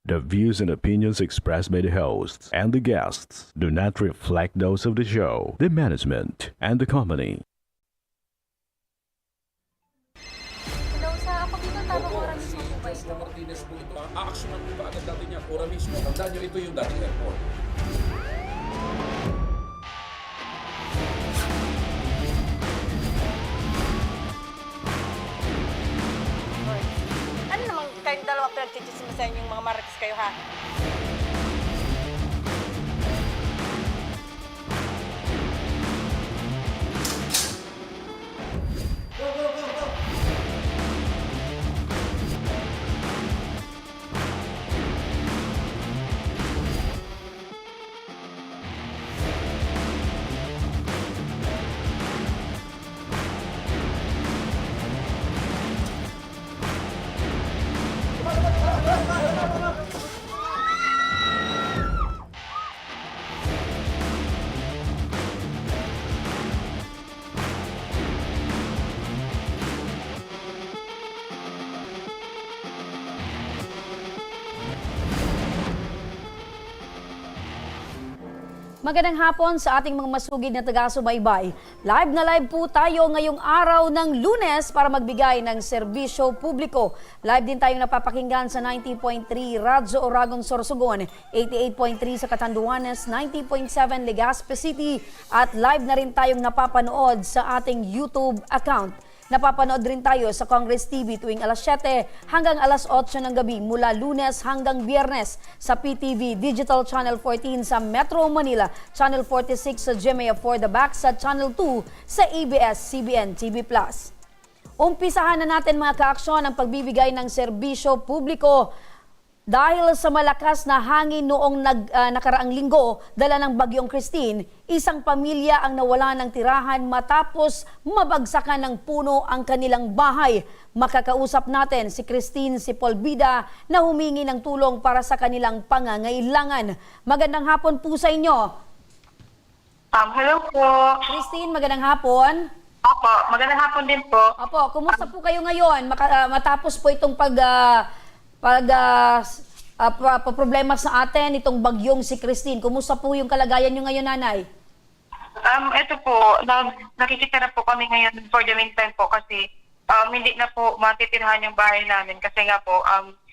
The views and opinions expressed by the hosts and the guests do not reflect those of the show, the management, and the company. Hello, sa ako dito, tamang Opo, oras si mismo po ba Joshua ito? Martinez po ito. Aaksyonan po ba agad natin niya? Ora mismo. Tandaan niyo, ito yung dating airport. Hoy. Ano namang kayong dalawa pinagchichismisan yung mga marites kayo, ha? Magandang hapon sa ating mga masugid na taga-subaybay. Live na live po tayo ngayong araw ng Lunes para magbigay ng serbisyo publiko. Live din tayong napapakinggan sa 90.3 Radyo Oragon, Sorsogon, 88.3 sa Catanduanes, 90.7 Legazpi City at live na rin tayong napapanood sa ating YouTube account. Napapanood rin tayo sa Congress TV tuwing alas 7 hanggang alas 8 ng gabi mula Lunes hanggang Biyernes sa PTV Digital Channel 14 sa Metro Manila, Channel 46 sa GMA For the Back sa Channel 2 sa ABS-CBN TV+. Umpisahan na natin mga kaaksyon ang pagbibigay ng serbisyo publiko. Dahil sa malakas na hangin noong nakaraang linggo, dala ng Bagyong Christine, isang pamilya ang nawala ng tirahan matapos mabagsakan ng puno ang kanilang bahay. Makakausap natin si Christine Sepulveda na humingi ng tulong para sa kanilang pangangailangan. Magandang hapon po sa inyo. Hello po. Christine, magandang hapon. Opo, magandang hapon din po. Opo, kumusta po kayo ngayon matapos po itong problema sa atin, itong bagyong si Christine? Kumusta po yung kalagayan nyo ngayon, nanay? Ito po, nakikitira po kami ngayon for the meantime po kasi hindi na po matitirhan yung bahay namin kasi nga po,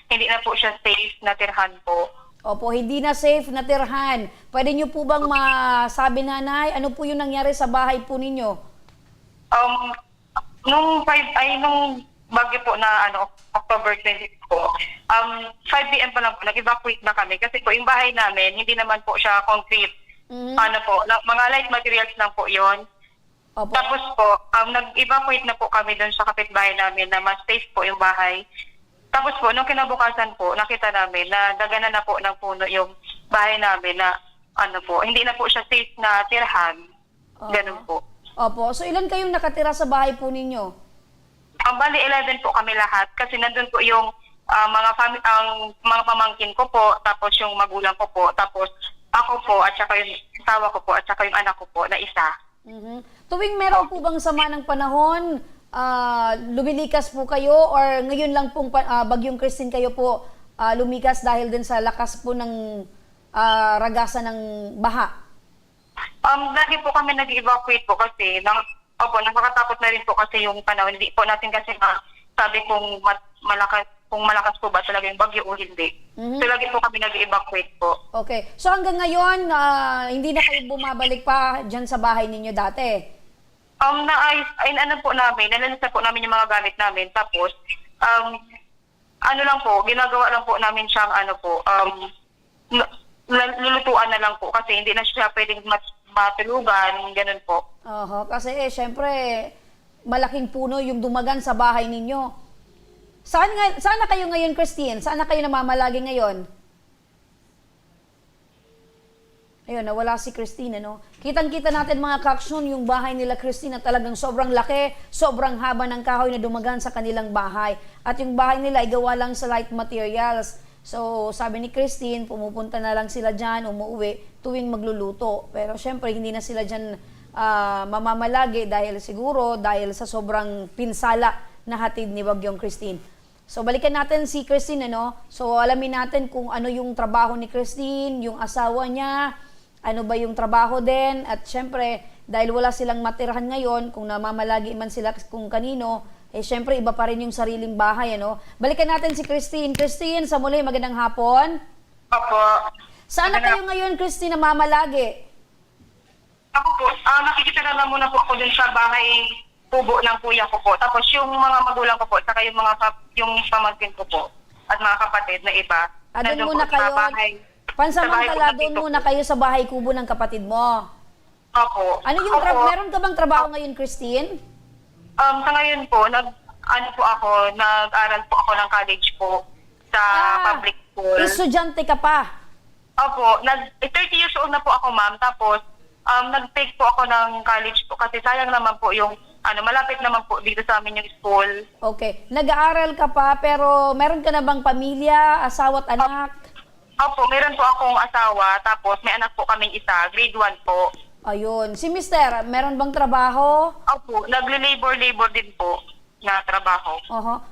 hindi na po siya safe na tirhan po. Opo, hindi na safe na tirhan. Pwede nyo po bang masabi, nanay, ano po yung nangyari sa bahay po ninyo? Nung bagyo po na October 20 po, 5 p.m. pa lang po, nag-evacuate na kami kasi po yung bahay namin, hindi naman po siya concrete. Mga light materials lang po yon. Opo. Tapos po, nag-evacuate na po kami doon sa kapitbahay namin na mas safe po yung bahay. Tapos po, nung kinabukasan po, nakita namin na dagana na po ng puno yung bahay namin na hindi na po siya safe na tirhan. Ganun po. Opo, so ilan kayong nakatira sa bahay po ninyo? Bali 11 po kami lahat kasi nandun po yung mga pamangkin ko po, tapos yung magulang ko po, tapos ako po at saka yung asawa ko po at saka yung anak ko po na isa. Tuwing meron po bang sama ng panahon, lumilikas po kayo or ngayon lang pong Bagyong Christine kayo po lumikas dahil din sa lakas po ng ragasan ng baha? Lagi po kami nag-evacuate po kasi nakakatakot na rin po kasi yung panahon. Hindi po natin kasi sabi kung malakas po ba talaga yung bagyo o hindi. So lagi po kami nag-evacuate po. Okay. So hanggang ngayon, hindi na kayo bumabalik pa dyan sa bahay ninyo dati? Nalansa po namin yung mga gamit namin. Tapos, ginagawa lang po namin siyang lulutuan na lang po kasi hindi na siya pwedeng matulugan, ganun po. Kasi syempre, malaking puno yung dumagan sa bahay ninyo. Saan na kayo ngayon, Christine? Saan na kayo namamalagi ngayon? Ayun, nawala si Christine, ano? Kitang-kita natin mga kaaksyon, yung bahay nila Christine na talagang sobrang laki, sobrang haba ng kahoy na dumagan sa kanilang bahay. At yung bahay nila ay gawa lang sa light materials. So, sabi ni Christine, pumupunta na lang sila dyan, umuwi, tuwing magluluto. Pero syempre, hindi na sila dyan mamamalagi dahil sa sobrang pinsala na hatid ni Bagyong Christine. So balikan natin si Christine, ano? So alamin natin kung ano yung trabaho ni Christine, yung asawa niya, ano ba yung trabaho din, at syempre, dahil wala silang matirahan ngayon, kung namamalagi man sila kung kanino, eh syempre iba pa rin yung sariling bahay, ano? Balikan natin si Christine. Christine, sa muli, magandang hapon. Opo. Saan na kayo ngayon, Christine, namamalagi? Ako po, nakikita na muna po ako dun sa bahay kubo ng kuya ko po. Tapos yung mga magulang ko po, saka yung yung pamangkin ko po, at mga kapatid na iba. Doon nandun muna po sa kayo, bahay. pansamantala, Sa bahay po ng doon tito muna ko. kayo sa bahay kubo ng kapatid mo. Opo. Ano yung Opo. meron ka bang trabaho ngayon, Christine? Sa ngayon po, nag-aral po ako ng college po sa public school. Estudyante ka pa. Opo, 30 years old na po ako, ma'am. Tapos, nag-take po ako ng college po kasi sayang naman po yung, malapit naman po dito sa amin yung school. Okay. Nag-aaral ka pa, pero meron ka na bang pamilya, asawa at anak? Opo, meron po akong asawa, tapos may anak po kaming isa, grade 1 po. Ayun. Si Mister, meron bang trabaho? Opo, nagle-labor din po na trabaho.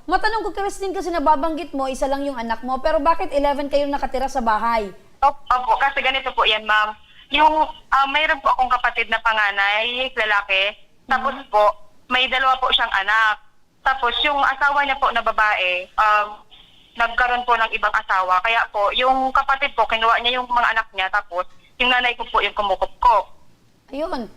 Matanong ko, Christine, kasi nababanggit mo, isa lang yung anak mo, pero bakit 11 kayong nakatira sa bahay? Opo, kasi ganito po yan, ma'am. Yung, mayroon po akong kapatid na panganay, lalaki, tapos po, may dalawa po siyang anak. Tapos yung asawa niya po na babae, nagkaroon po ng ibang asawa. Kaya po, yung kapatid po, kinuha niya yung mga anak niya, tapos yung nanay ko po yung kumukupkop. Ayun.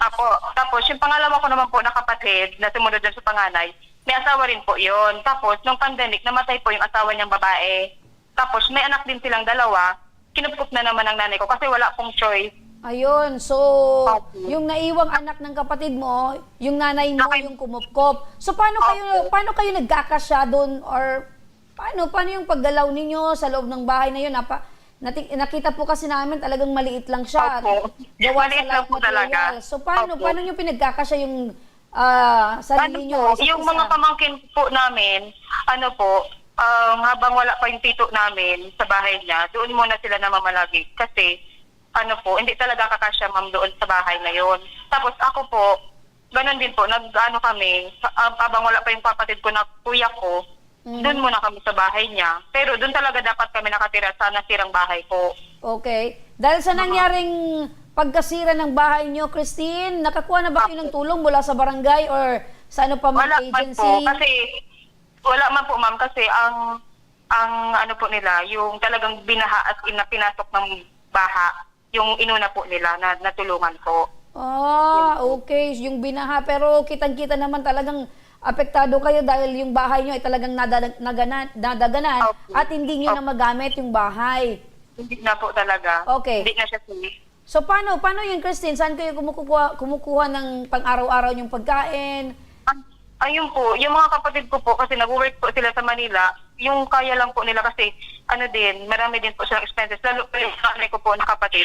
Tapos yung pangalawa ko naman po na kapatid na sumunod dun sa panganay, may asawa rin po yun. Tapos nung pandemic, namatay po yung asawa niyang babae. Tapos may anak din silang dalawa, kinupkup na naman ng nanay ko kasi wala pong choice. Ayun. So, yung naiwang anak ng kapatid mo, yung nanay mo, yung kumupkop. So, paano kayo nagkakasya doon? Or paano yung paggalaw ninyo sa loob ng bahay na yun? Nakita po kasi namin talagang maliit lang siya. Opo. Gawa Maliit sa lang light po talaga. material. So, paano nyo pinagkakasya yung sarili nyo? Po, yung mga pamangkin po namin, habang wala pa yung tito namin sa bahay niya, doon muna sila namamalagi. Kasi, hindi talaga kakasya, ma'am, doon sa bahay na yun. Tapos ako po, ganun din po, kami, habang wala pa yung kapatid ko na kuya ko, doon muna kami sa bahay niya. Pero doon talaga dapat kami nakatira sa nasirang bahay ko. Okay. Dahil sa nangyaring pagkasira ng bahay nyo, Christine, nakakuha na ba kayo ng tulong mula sa barangay or sa ano pa Wala mga man agency? po, wala man po, ma'am, kasi ang po nila, yung talagang binaha at pinasok ng baha, yung inuna po nila na natulungan po. Okay. Yung binaha. Pero kitang-kita naman talagang apektado kayo dahil yung bahay nyo ay talagang nadaganan Okay. at hindi nyo na magamit yung bahay. Hindi na po talaga. Okay. Hindi na siya safe. So paano yun, Christine? Saan kayo kumukuha ng pang-araw-araw yung pagkain? Ayun po, yung mga kapatid ko po, kasi nag-work po sila sa Manila, yung kaya lang po nila kasi, marami din po silang expenses. Lalo po yung nanay ko po na kapatid,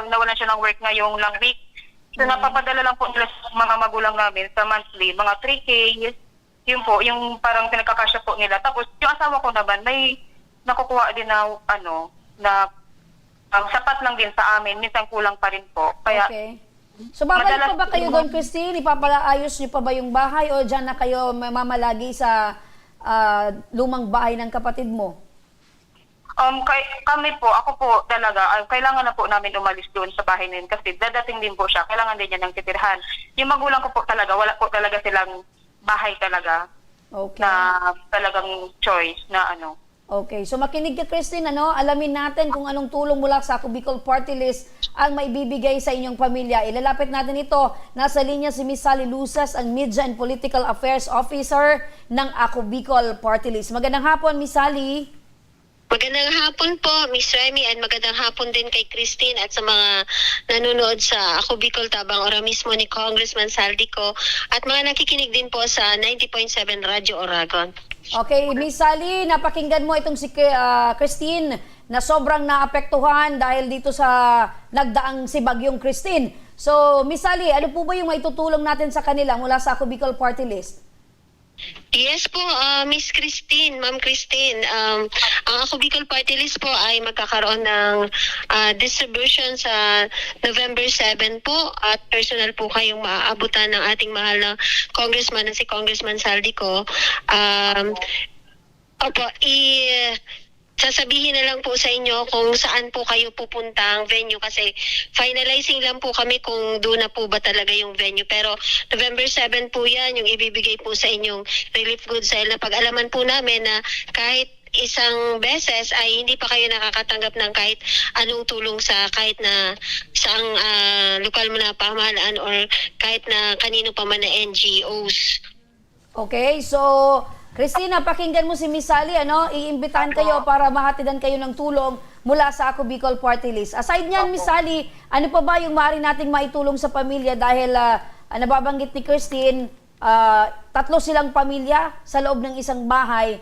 nawalan siya ng work ngayong lang week. So, napapadala lang po nila sa mga magulang namin sa monthly, mga 3K. Yun po, yung parang pinagkakasya po nila. Tapos, yung asawa ko naman, may nakukuha din na sapat lang din sa amin. Minsan kulang pa rin po. Kaya, Okay. So, babalik pa ba kayo doon, Christine? Ipapalaayos niyo pa ba yung bahay o dyan na kayo mamalagi sa lumang bahay ng kapatid mo? kami po, ako po talaga, kailangan na po namin umalis doon sa bahay na yun kasi dadating din po siya. Kailangan din niya ng titirhan. Yung magulang ko po talaga, wala po talaga silang bahay talaga. Okay. Na talagang choice na Okay, so makinig ka, Christine, alamin natin kung anong tulong mula sa Ako Bicol Party List ang maibibigay sa inyong pamilya. Ilalapit natin ito. Nasa linya si Miss Sally Lusas, ang Media and Political Affairs Officer ng Ako Bicol Party List. Magandang hapon, Miss Sally. Magandang hapon po, Miss Remy, at magandang hapon din kay Christine at sa mga nanonood sa Ako Bicol Tabang Ora mismo ni Congressman Saldico at mga nakikinig din po sa 90.7 Radyo Oragon. Okay, Miss Sally, napakinggan mo itong si Christine na sobrang naapektuhan dahil dito sa nagdaang si Bagyong Christine. So, Miss Sally, ano po ba yung maitutulong natin sa kanila mula sa Ako Bicol Party List? Yes po, Miss Christine, Ma'am Christine. Ang Ako Bicol Party List po ay magkakaroon ng distribution sa November 7 po at personal po kayong maaabutan ng ating mahal na congressman na si Congressman Saldico. Opo, sasabihin na lang po sa inyo kung saan po kayo pupuntang venue kasi finalizing lang po kami kung doon na po ba talaga yung venue. Pero November 7 po yan, yung ibibigay po sa inyong relief goods dahil napag-alaman po namin na kahit isang beses ay hindi pa kayo nakakatanggap ng kahit anong tulong sa kahit na saang lokal mo na pamahalaan or kahit na kanino pa man na NGOs. Okay, so Christina, pakinggan mo si Miss Sally, ano? Iimbitahan kayo para mahatidan kayo ng tulong mula sa Ako Bicol Party List. Aside niyan, Miss Sally, ano pa ba yung maaari nating maitulong sa pamilya dahil nababanggit ni Christine, 3 silang pamilya sa loob ng isang bahay.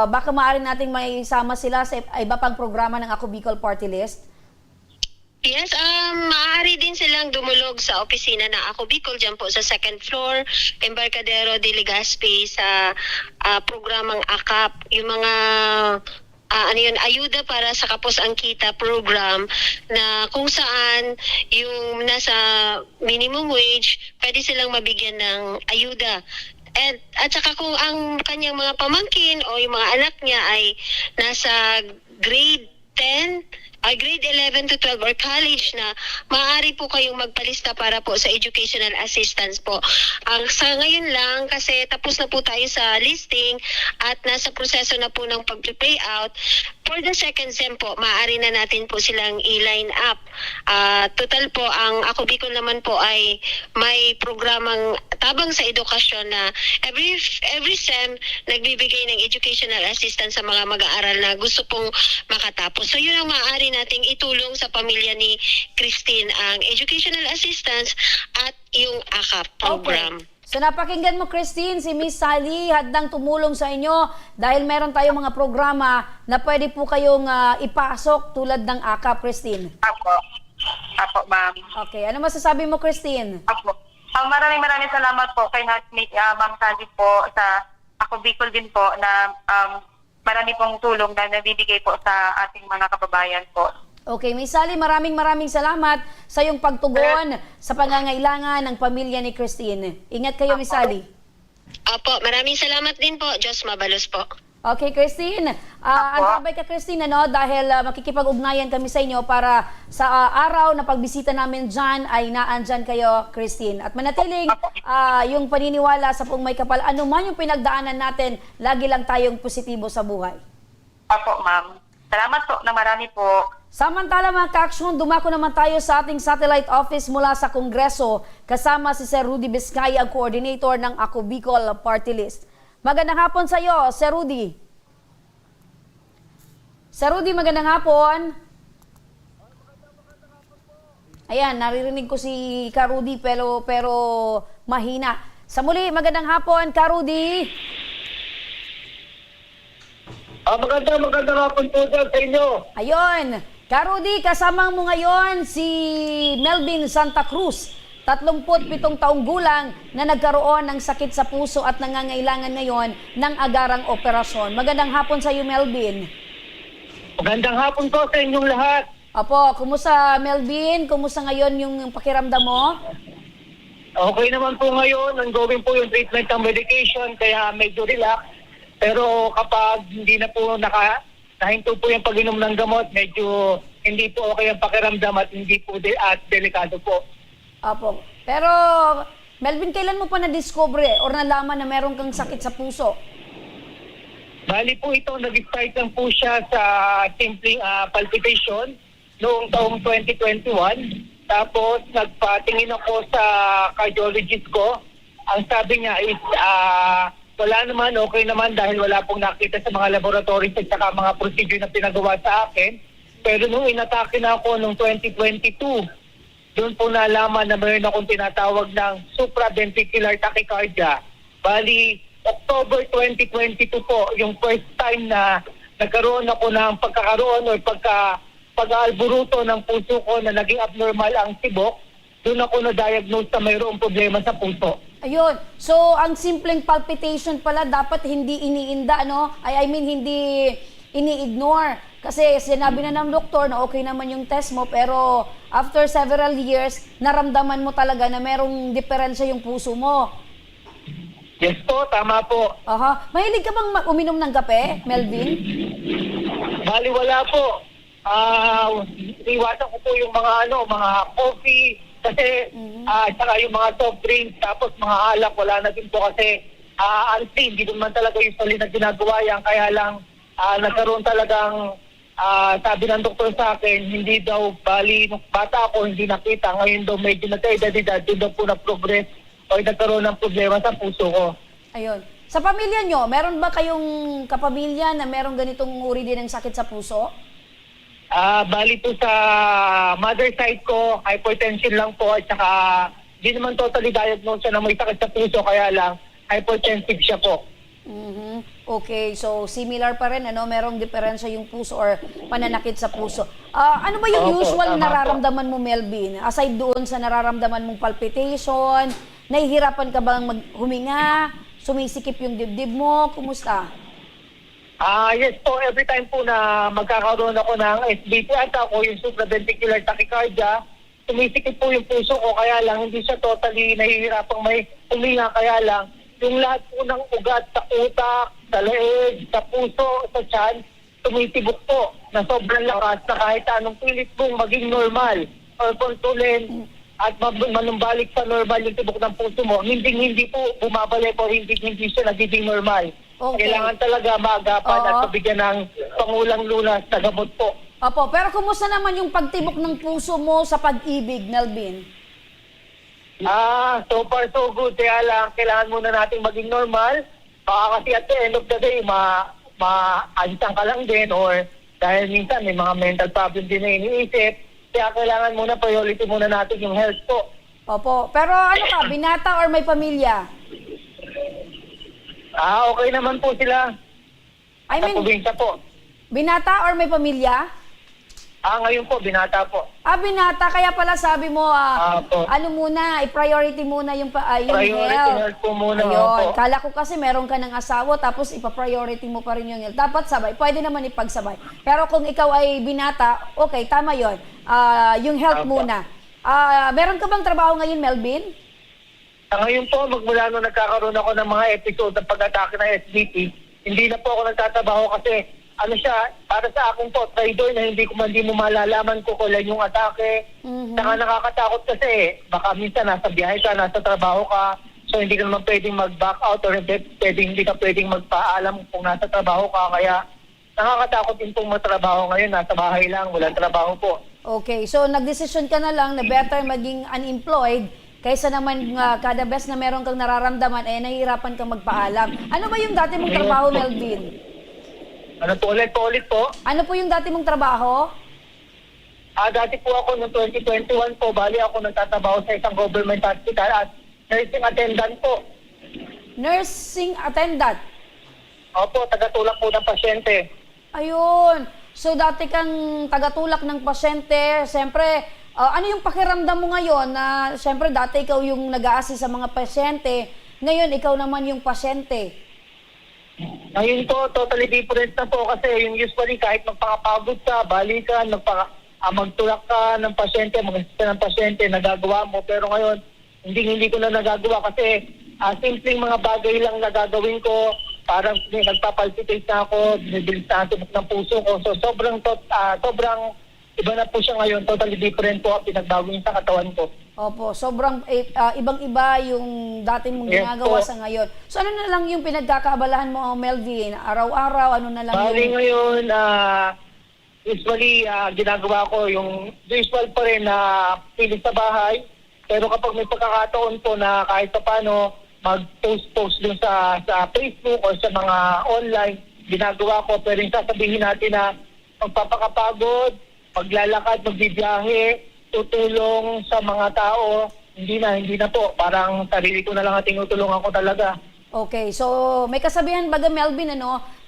Baka maaari nating maisama sila sa iba pang programa ng Ako Bicol Party List? Yes, maaari din silang dumulog sa opisina ng Ako Bicol dyan po sa 2nd floor, Embarcadero de Legazpi sa programang AKAP. Yung mga ayuda para sa Kapos ang Kita program na kung saan yung nasa minimum wage, pwede silang mabigyan ng ayuda. At saka kung ang kanyang mga pamangkin o yung mga anak niya ay nasa grade 11 to 12 or college na, maaari po kayong magpalista para po sa educational assistance po. Sa ngayon lang, kasi tapos na po tayo sa listing at nasa proseso na po ng pag-payout, for the second SEM po, maaari na natin po silang i-line up. Total po, ang Ako Bicol naman po ay may programang tabang sa edukasyon na every SEM nagbibigay ng educational assistance sa mga mag-aaral na gusto pong makatapos. So yun ang maaari nating itulong sa pamilya ni Christine, ang educational assistance at yung AKAP program. Okay. So napakinggan mo, Christine, si Miss Sally handang tumulong sa inyo dahil meron tayong mga programa na pwede po kayong ipasok tulad ng AKAP, Christine. Apo, ma'am. Okay, ano masasabi mo, Christine? Apo. Maraming salamat po kay Ma'am Sally po sa Ako Bicol din po na marami pong tulong na nabibigay po sa ating mga kababayan po. Okay, Miss Sally, maraming salamat sa iyong pagtugon sa pangangailangan ng pamilya ni Christine. Ingat kayo, Miss Sally. Opo, maraming salamat din po. Diyos mabalos po. Okay, Christine. Antabay ka, Christine, ano? Dahil makikipag-ugnayan kami sa inyo para sa araw na pagbisita namin dyan ay naandyan kayo, Christine. At manatiling yung paniniwala sa Pong May Kapal, ano man yung pinagdaanan natin, lagi lang tayong positibo sa buhay. Apo, ma'am. Salamat po na marami po. Samantala mga ka-aksyon, dumako naman tayo sa ating satellite office mula sa Kongreso kasama si Sir Rudy Vizcaya, ang coordinator ng Ako Bicol Party List. Magandang hapon sa iyo, Sir Rudy. Sir Rudy, magandang hapon. Ayan, naririnig ko si Ka Rudy pero mahina. Sa muli, magandang hapon, Ka Rudy. Magandang hapon po dyan sa inyo. Ayun. Ka Rudy, kasama mo ngayon si Melvin Santa Cruz, 37 taong gulang na nagkaroon ng sakit sa puso at nangangailangan ngayon ng agarang operasyon. Magandang hapon sa iyo, Melvin. Magandang hapon po sa inyong lahat. Opo, kumusta Melvin? Kumusta ngayon yung pakiramdam mo? Okay naman po ngayon. Ongoing po yung treatment ng medication kaya medyo relax. Pero kapag hindi na po nahinto po yung pag-inom ng gamot, medyo hindi po okay ang pakiramdam at hindi po at delikado po. Opo. Pero, Melvin, kailan mo pa na-discover or nalaman na meron kang sakit sa puso? Bali po ito, nag-start lang po siya sa simpleng palpitation noong taong 2021. Tapos nagpatingin ako sa cardiologist ko. Ang sabi niya is wala naman, okay naman dahil wala pong nakita sa mga laboratories at saka mga procedure na pinagawa sa akin. Pero nung inatake na ako noong 2022, doon po nalaman na mayroon akong tinatawag ng supraventricular tachycardia. Bali, October 2022 po, yung first time na nagkaroon ako ng pagkakaroon o pag-aalburuto ng puso ko na naging abnormal ang tibok, doon ako na-diagnose na mayroong problema sa puso. Ayun. So, ang simpleng palpitation pala dapat hindi iniinda, no? Hindi ini-ignore. Kasi sinabi na ng doktor na okay naman yung test mo, pero after several years, naramdaman mo talaga na merong diferensya yung puso mo. Yes po, tama po. Aha. Mahilig ka bang uminom ng kape, Melvin? Bali wala po. Iwasan ko po yung mga coffee kasi saka yung mga soft drinks tapos mga alak wala na din po kasi honestly, hindi naman talaga usually na ginagawa yan kaya lang nagkaroon talagang sabi ng doktor sa akin, hindi daw bali nung bata ako hindi nakita ngayon daw medyo nagkaedad-edad doon daw po na progress o nagkaroon ng problema sa puso ko. Ayun. Sa pamilya nyo, meron ba kayong kapamilya na meron ganitong uri din ng sakit sa puso? Bali po sa mother side ko, hypertension lang po at saka di naman totally diagnosed siya na may sakit sa puso kaya lang hypertensive siya po. Okay, so similar pa rin, merong diferensya yung puso or pananakit sa puso. Ano ba yung Opo, usual tama po. nararamdaman mo, Melvin? Aside doon sa nararamdaman mong palpitation, nahihirapan ka bang huminga? Sumisikip yung dibdib mo? Kumusta? Yes po, every time po na magkakaroon ako ng SVT at ako yung supraventricular tachycardia, sumisikip po yung puso ko kaya lang hindi siya totally nahihirapang may huminga kaya lang yung lahat po ng ugat sa utak, sa leeg, sa puso, sa tiyan, tumitibok po na sobrang lakas na kahit anong pilit mong maging normal or kontrolin at manumbalik sa normal yung tibok ng puso mo, hindi po bumabalik o hindi siya nagiging normal. Okay. Kailangan talaga maagapan at mabigyan ng pangulang lunas na gamot po. Opo, pero kumusta naman yung pagtibok ng puso mo sa pag-ibig, Melvin? So far so good. Kaya lang, kailangan muna natin maging normal. Baka kasi at the end of the day, maansang ka lang din or dahil minsan may mga mental problem din na iniisip. Kaya kailangan muna, priority muna natin yung health po. Opo, pero ano ka, binata or may pamilya? Okay naman po sila. I Sa mean, probinsya po. binata or may pamilya? Ngayon po, binata po. Binata, kaya pala sabi mo, po. i-priority muna yung Priority health. health po muna. Ayun, Opo. kala ko kasi meron ka ng asawa tapos ipa-priority mo pa rin yung health. Dapat sabay, pwede naman ipagsabay. Pero kung ikaw ay binata, okay, tama yon. Yung health Opo. muna. Meron ka bang trabaho ngayon, Melvin? Ngayon po, magmula nung nagkakaroon ako ng mga episode ng pag-atake ng SBT, hindi na po ako nagtatrabaho kasi para sa akin po, traidor na hindi mo malalaman ko kung yung atake. Saka nakakatakot kasi, baka minsan nasa biyahe ka, nasa trabaho ka, so hindi ka naman pwedeng mag-back out or hindi ka pwedeng magpaalam kung nasa trabaho ka. Kaya nakakatakot din pong matrabaho ngayon, nasa bahay lang, walang trabaho po. Okay, so nagdesisyon ka na lang na better maging unemployed kaysa naman kada best na meron kang nararamdaman, nahihirapan kang magpaalam. Ano ba yung dati mong trabaho, Melvin? Ano po ulit po? Ano po yung dati mong trabaho? Dati po ako noong 2021 po, bali ako nagtatrabaho sa isang government hospital at nursing attendant po. Nursing attendant? Opo, tagatulak po ng pasyente. Ayun. So dati kang tagatulak ng pasyente. Siyempre, ano yung pakiramdam mo ngayon na siyempre dati ikaw yung nag-a-assist sa mga pasyente, ngayon ikaw naman yung pasyente? Ngayon po, totally different na po kasi yung usually kahit magpakapagod ka, balikan, magtulak ka ng pasyente, mag-assist ka ng pasyente, nagagawa mo. Pero ngayon, hindi ko na nagagawa kasi simpleng mga bagay lang nagagawin ko. Parang nagpapalpitate na ako, binibilis na ang tibok ng puso ko. So sobrang iba na po siya ngayon, totally different po ang pinagbago niya sa katawan ko. Opo, sobrang ibang-iba yung dati mong Yes ginagawa po. sa ngayon. So ano na lang yung pinagkakaabalahan mo, Melvin? Araw-araw, ano na lang Bali yung... ngayon, usually ginagawa ko yung usual pa rin na pilit sa bahay. Pero kapag may pagkakataon po na kahit pa paano mag-post dun sa Facebook o sa mga online, ginagawa ko. Pero yung sasabihin natin na magpapakapagod, maglalakad, magbibiyahe, tutulong sa mga tao, hindi na po. Parang sarili ko na lang at tinutulungan ko talaga. Okay, so may kasabihan baga, Melvin,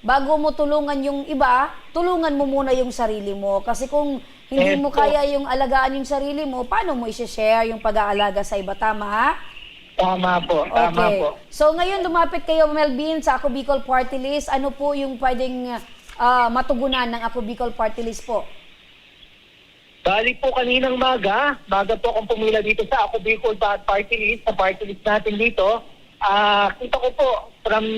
bago mo tulungan yung iba, tulungan mo muna yung sarili mo. Kasi kung hindi mo kaya yung alagaan yung sarili mo, paano mo i-share yung pag-aalaga sa iba? Tama? Tama po. Okay. So ngayon lumapit kayo, Melvin, sa Ako Bicol Party List. Ano po yung pwedeng matugunan ng Ako Bicol Party List po? Bali po kaninang maga po akong pumila dito sa Ako Bicol Party List, sa party list natin dito. kita ko po from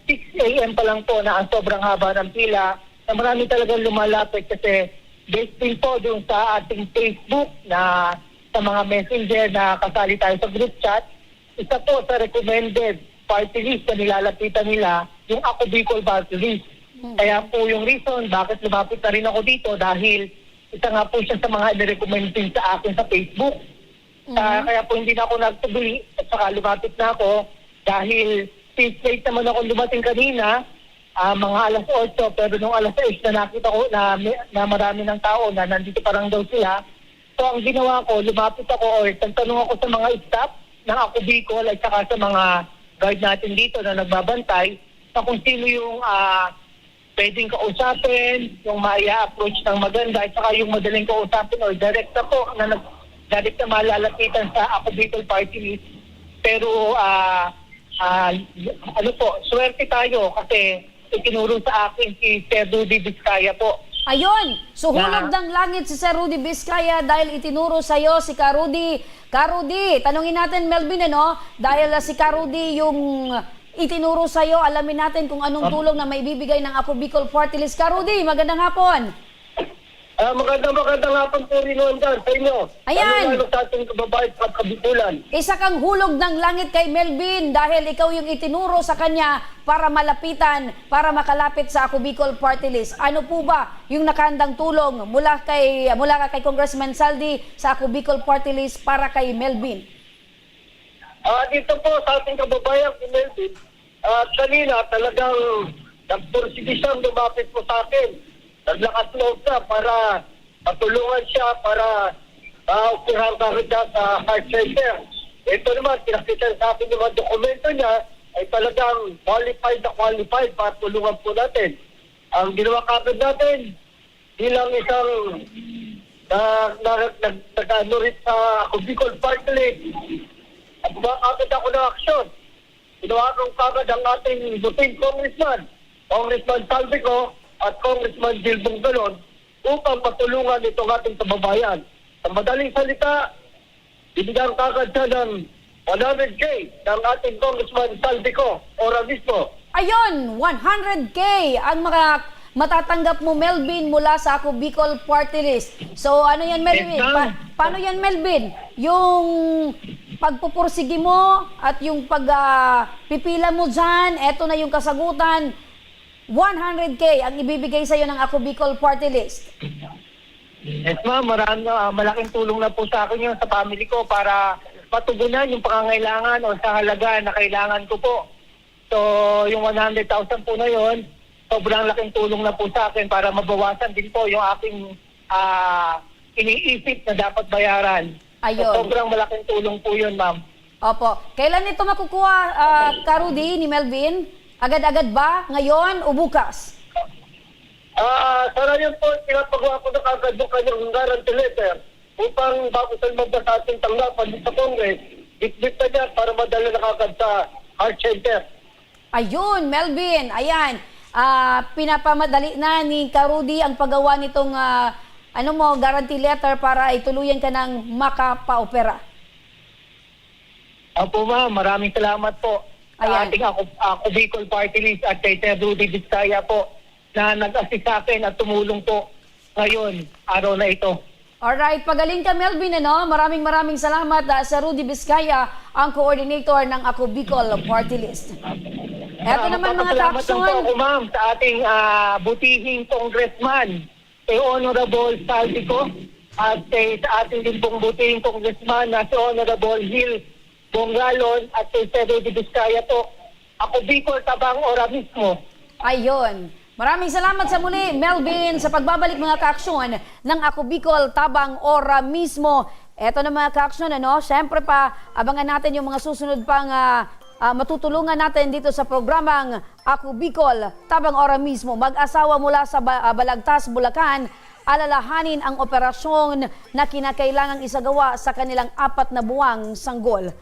6 a.m. pa lang po na ang sobrang haba ng pila na marami talagang lumalapit kasi based din po doon sa ating Facebook na sa mga messenger na kasali tayo sa group chat, isa po sa recommended party list na nilalapitan nila yung Ako Bicol party list. Kaya po yung reason bakit lumapit na rin ako dito dahil isa nga po siya sa mga nirecommend din sa akin sa Facebook. Kaya po hindi na ako nagtuloy at saka lumapit na ako dahil since late naman ako lumating kanina, mga alas 8, pero nung alas 6 na nakita ko na marami ng tao na nandito parang daw sila. So ang ginawa ko, lumapit ako or nagtanong ako sa mga staff ng Ako Bicol at saka sa mga guard natin dito na nagbabantay na kung sino yung pwedeng kausapin, yung maia-approach ng maganda at saka yung madaling kausapin or direct na po na direct na malalapitan sa Ako Bicol party list. Pero swerte tayo kasi itinuro sa akin si Sir Rudy Vizcaya po. Ayun, so hulog ng langit si Sir Rudy Vizcaya dahil itinuro sa iyo si Karudi. Karudi, tanungin natin Melvin dahil si Karudi yung itinuro sa iyo, alamin natin kung anong tulong na may bibigay ng Ako Bicol Party List. Karudi, magandang hapon. Magandang hapon po rin noon dyan sa inyo. Ayan. Lalo sa ating kababayan at kabikulan. Isa kang hulog ng langit kay Melvin dahil ikaw yung itinuro sa kanya para malapitan, para makalapit sa Ako Bicol Party List. Ano po ba yung nakahandang tulong mula kay Congressman Saldi sa Ako Bicol Party List para kay Melvin? Dito po sa ating kababayan si Melvin, kanina talagang nagpursige siyang lumapit po sa akin. Naglakas loob na para matulungan siya para upirahan kami siya sa heart center. Ito naman, pinakita sa akin yung mga dokumento niya ay talagang qualified para tulungan po natin. Ang ginawa kagad natin bilang isang nag-anorit sa Ako Bicol Party List at gumakagad ako ng aksyon. Ginawa kong kagad ang ating buting Congressman Saldico at Congressman Gilbong Galon upang matulungan itong ating kababayan. Sa madaling salita, binigyan kagad siya ng 100K ng ating Congressman Saldico ora mismo. Ayun, 100K ang mga matatanggap mo, Melvin, mula sa Ako Bicol Party List. So ano yan, Melvin? Paano yan, Melvin? Yung pagpupursigi mo at yung pagpipila mo dyan, eto na yung kasagutan. 100K ang ibibigay sa iyo ng Ako Bicol Party List. Yes ma'am, malaking tulong na po sa akin yun sa family ko para matugunan yung pangangailangan o sa halaga na kailangan ko po. So yung 100,000 po na yun, sobrang laking tulong na po sa akin para mabawasan din po yung aking iniisip na dapat bayaran. Ayun. So, sobrang malaking tulong po yun ma'am. Opo. Kailan ito makukuha, Karudi, ni Melvin? Agad-agad ba? Ngayon o bukas? Sana yun po, pinapagawa ko na kagad yung kanyang guarantee letter upang bago sa lumabas sa ating tanggapan sa Congress, bitbit na niya para madala na kagad sa heart center. Ayun, Melvin. Ayan. Pinapamadali na ni Karudi ang paggawa nitong guarantee letter para ituluyan ka ng makapa-opera. Opo ma'am, maraming salamat po. Ayan. Ating Ako Bicol Party List at kay Sir Rudy Vizcaya po na nag-assist sa akin at tumulong po ngayon, araw na ito. Alright, pagaling ka, Melvin, Maraming salamat sa Rudy Vizcaya, ang coordinator ng Ako Bicol Party List. Eto naman mga Salamat lang po kaakson. ako ma'am sa ating butihing congressman, kay Honorable Saldico at sa ating din pong butihing congressman na si Honorable Gil Bongalon at kay Sir Rudy Vizcaya po. Ako Bicol tabang ora mismo. Ayun. Maraming salamat sa muli, Melvin, sa pagbabalik mga kaaksyon ng Ako Bicol tabang ora mismo. Eto na mga kaaksyon, Siyempre pa, abangan natin yung mga susunod pang matutulungan natin dito sa programang Ako Bicol tabang ora mismo. Mag-asawa mula sa Balagtas, Bulacan, alalahanin ang operasyon na kinakailangang isagawa sa kanilang 4 na buwang sanggol.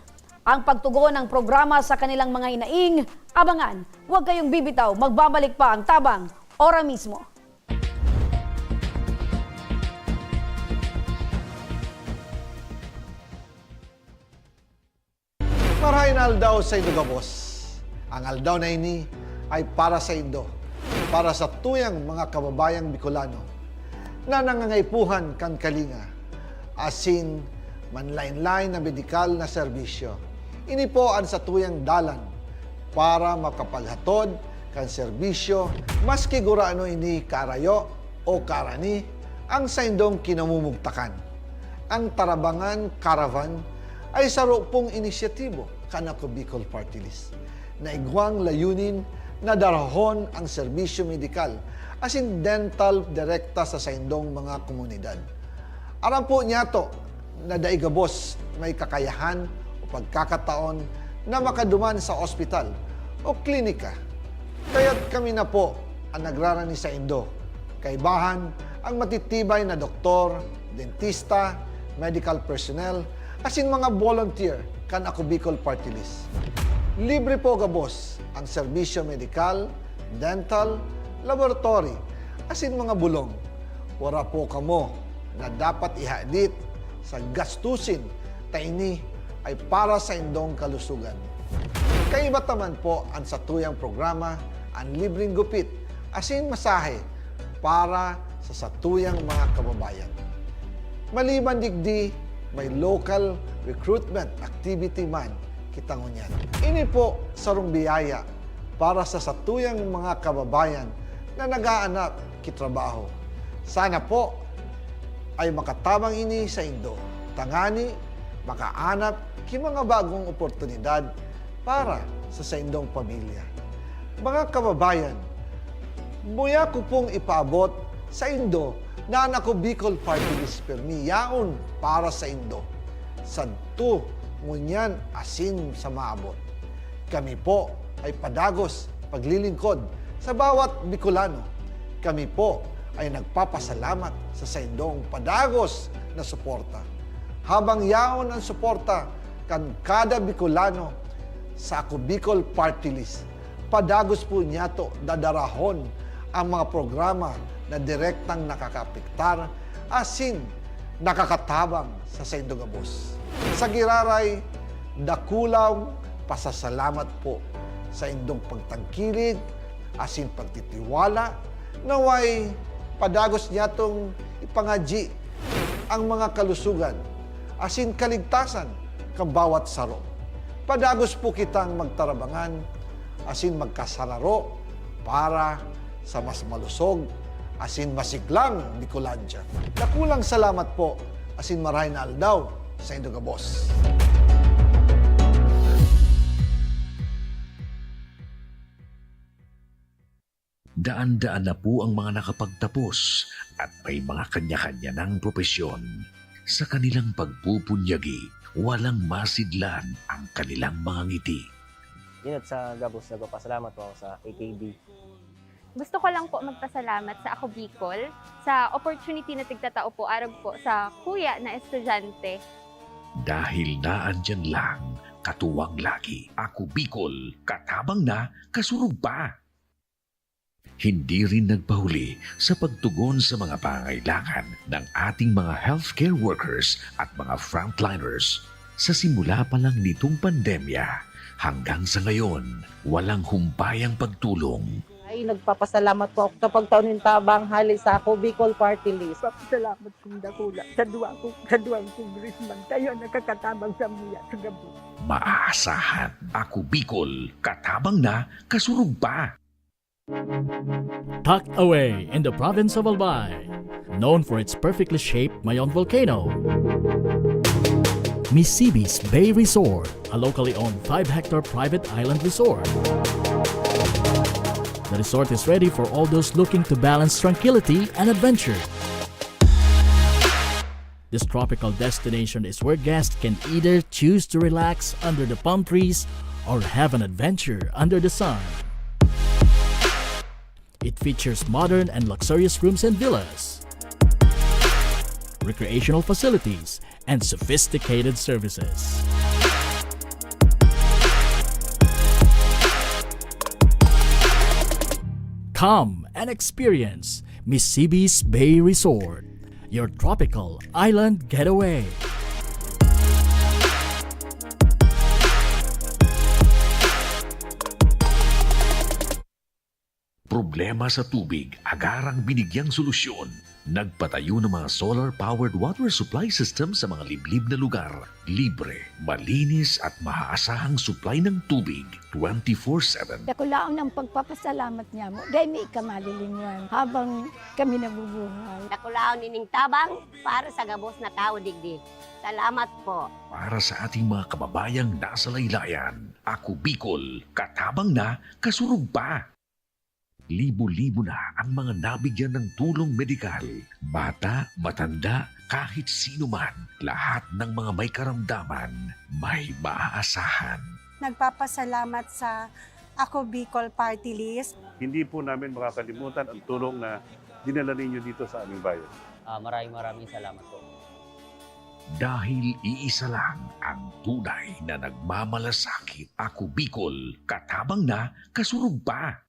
Ang pagtugon ng programa sa kanilang mga hinaing, abangan. Huwag kayong bibitaw, magbabalik pa ang tabang ora mismo. Marahin aldaw sa Indo Gabos. Ang aldaw na ini ay para sa Indo, para sa tuyang mga kababayang Bicolano na nangangaipuhan kan kalinga, asin manlain-lain na medikal na serbisyo. Ini po ang sa tuyang dalan para makapaghatod kan serbisyo maski guraano ini karayo o karani ang sa indong kinamumugtakan. Ang Tarabangan Caravan ay saro pong inisyatibo kanako Bicol Party List na igwang layunin na darahon ang serbisyo medikal asin dental direkta sa saindong mga komunidad. Aram po niya to na daigabos may kakayahan o pagkakataon na makaduman sa ospital o klinika. Kaya't kami na po ang nagrarani sa Indo. Kaibahan ang matitibay na doktor, dentista, medical personnel, asin mga volunteer kan ako Bicol Party List. Libre po gabos ang serbisyo medikal, dental, laboratory, asin mga bulong. Wala po kamo na dapat ihadit sa gastusin ta ini ay para sa indong kalusugan. Kaiba taman po ang satuyang programa ang libreng gupit asin masahe para sa satuyang mga kababayan. Maliban digdi, may local recruitment activity man kitang unyan. Ini po sarong biyaya para sa satuyang mga kababayan na nag-aanap kitrabaho. Sana po ay makatabang ini sa Indo. Tangani, makaanap ki mga bagong oportunidad para sa indong pamilya. Mga kababayan, buya ko pong ipaabot sa Indo na anak ko Bicol Party List permi yaon para sa Indo. Sadto, ngunyan, asin sa maabot. Kami po ay padagos paglilingkod sa bawat Bicolano. Kami po ay nagpapasalamat sa saindong padagos na suporta. Habang yaon ang suporta kan kada Bicolano sa ako Bicol Party List, padagos po niya to dadarahon ang mga programa na direktang nakakapiktar asin nakakatabang sa Saindo Gabos. Sa giraray, dakulaw pasasalamat po sa indong pagtangkilig asin pagtitiwala naway padagos niya tong ipangadji ang mga kalusugan asin kaligtasan kang bawat saro. Padagos po kitang magtarabangan asin magkasararo para sa mas malusog asin masiglang Bicolandia. Nakulang salamat po asin marahin na aldaw sa Indo Gabos. Daan-daan na po ang mga nakapagtapos at may mga kanya-kanya ng propesyon. Sa kanilang pagpupunyagi, walang masidlan ang kanilang mga ngiti. Inot sa Gabos, nagpapasalamat po ako sa AKB. Gusto ko lang po magpasalamat sa Ako Bicol sa opportunity na tigtatao po arag po sa kuya na estudyante. Dahil naandyan lang, katuwang lagi. Ako Bicol, katabang na, kasurug pa. Hindi rin nagpahuli sa pagtugon sa mga pangailangan ng ating mga healthcare workers at mga frontliners. Sa simula pa lang nitong pandemya, hanggang sa ngayon, walang humpayang pagtulong. Ay, nagpapasalamat po ako sa pagtaunin tabang hali sa Ako Bicol Party List. Salamat kong dakula sa duwang congressman. Tayo nakakatabang sa mga sa Gabos. Maaasahan, Ako Bicol, katabang na, kasurug pa. Tucked away in the province of Albay, known for its perfectly shaped Mayon volcano, Misibis Bay Resort, a locally owned 5-hectare private island resort. The resort is ready for all those looking to balance tranquility and adventure. This tropical destination is where guests can either choose to relax under the palm trees or have an adventure under the sun. It features modern and luxurious rooms and villas, recreational facilities, and sophisticated services. Come and experience Misibis Bay Resort, your tropical island getaway. problema sa tubig, agarang binigyang solusyon. Nagpatayo ng mga solar-powered water supply system sa mga liblib na lugar. Libre, malinis at maaasahang supply ng tubig 24/7. Ako lang ng pagpapasalamat niya mo. Dahil may ikamalilinwan habang kami nabubuhay. Ako lang nining tabang para sa gabos na tao digdi. Salamat po. Para sa ating mga kababayang nasa laylayan, Ako Bicol, katabang na, kasurug pa. Libo-libo na ang mga nabigyan ng tulong medikal. Bata, matanda, kahit sino man, lahat ng mga may karamdaman, may maaasahan. Nagpapasalamat sa Ako Bicol Party List. Hindi po namin makakalimutan ang tulong na dinala ninyo dito sa aming bayan. Maraming salamat po. Dahil iisa lang ang tunay na nagmamalasakit. Ako Bicol, katabang na, kasurug pa.